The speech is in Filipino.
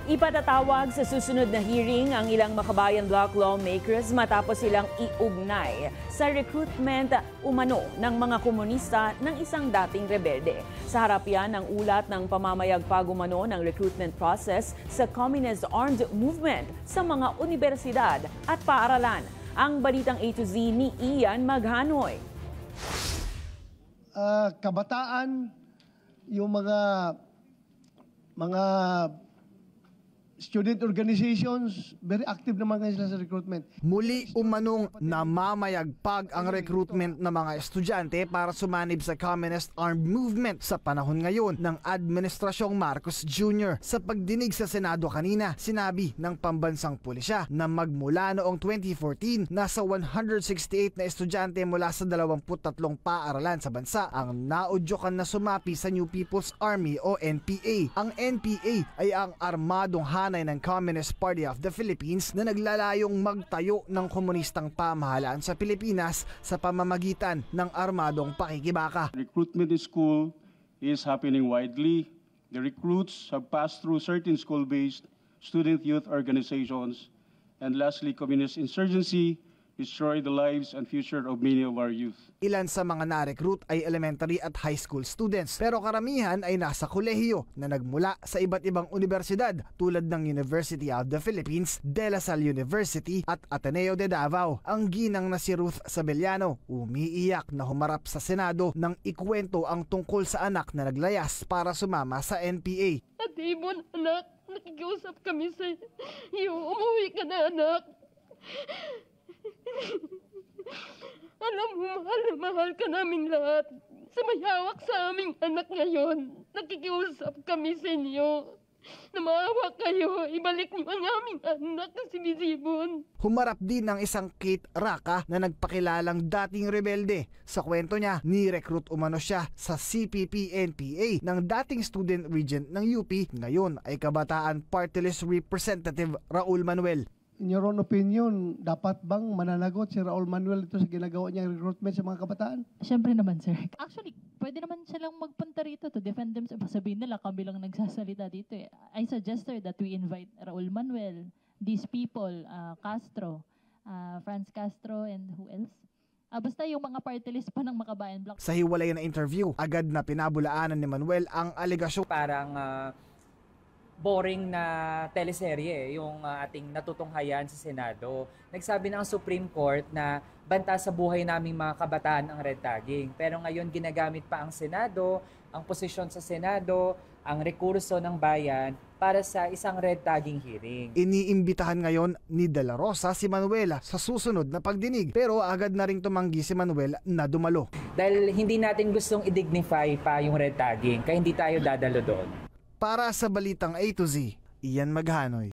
Ipatatawag sa susunod na hearing ang ilang Makabayan Block lawmakers matapos silang iugnay sa recruitment umano ng mga komunista ng isang dating rebelde. Sa harap yan ng ulat ng pamamayagpag umano ng recruitment process sa Communist Armed Movement sa mga universidad at paaralan. Ang balitang A to Z ni Ian Maghanoy. Kabataan, yung mga student organizations, very active naman kayo sila sa recruitment. Muli umanong namamayagpag ang recruitment ng mga estudyante para sumanib sa Communist Armed Movement sa panahon ngayon ng Administrasyong Marcos Jr. Sa pagdinig sa Senado kanina, sinabi ng pambansang pulisya na magmula noong 2014, nasa 168 na estudyante mula sa 23 paaralan sa bansa ang naudyokan na sumapi sa New People's Army o NPA. Ang NPA ay ang armadong ng Communist Party of the Philippines na naglalayong magtayo ng komunistang pamahalaan sa Pilipinas sa pamamagitan ng armadong pakikibaka. Recruitment in school is happening widely. The recruits have passed through certain school-based student youth organizations. And lastly, communist insurgency destroy the lives and future of many of our youth. Ilan sa mga na-recruit ay elementary at high school students, pero karamihan ay nasa kolehiyo na nagmula sa iba't ibang universidad tulad ng University of the Philippines, De La Salle University at Ateneo de Davao. Ang ginang na si Ruth Sabellano umiiyak na humarap sa Senado nang ikwento ang tungkol sa anak na naglayas para sumama sa NPA. Atibon, anak, nakikiusap kami sa iyo. Umuwi ka na, anak. Alam mo, mahal na mahal ka naming lahat. Sa may hawak sa aming anak ngayon, nakikiusap kami sa inyo. Na maawa kayo, ibalik niyo ang aming anak na si Bizibon. Humarap din ng isang Kate Raka na nagpakilalang dating rebelde. Sa kwento niya, ni-recruit umano siya sa CPP-NPA ng dating student regent ng UP. Ngayon ay Kabataan Party List Representative Raul Manuel. In your own opinion, dapat bang mananagot si Raul Manuel ito sa ginagawa niyang recruitment sa mga kabataan? Siyempre naman, sir. Actually, pwede naman silang magpunta rito to defend themselves. Sabihin nila, kami lang nagsasalita dito. I suggest, sir, that we invite Raul Manuel, these people, Castro, Franz Castro, and who else? Basta yung mga party list pa ng Makabayan Block. Sa hiwalay na interview, agad na pinabulaanan ni Manuel ang aligasyon. Parang boring na teleserye yung ating natutunghayan sa Senado. Nagsabi ng Supreme Court na banta sa buhay naming mga kabataan ang red tagging. Pero ngayon ginagamit pa ang Senado, ang posisyon sa Senado, ang rekurso ng bayan para sa isang red tagging hearing. Iniimbitahan ngayon ni De La Rosa si Manuel sa susunod na pagdinig, pero agad na ring tumanggi si Manuel na dumalo. Dahil hindi natin gustong i-dignify pa yung red tagging, kaya hindi tayo dadalo doon. Para sa Balitang A to Z, Ian Maghanoy.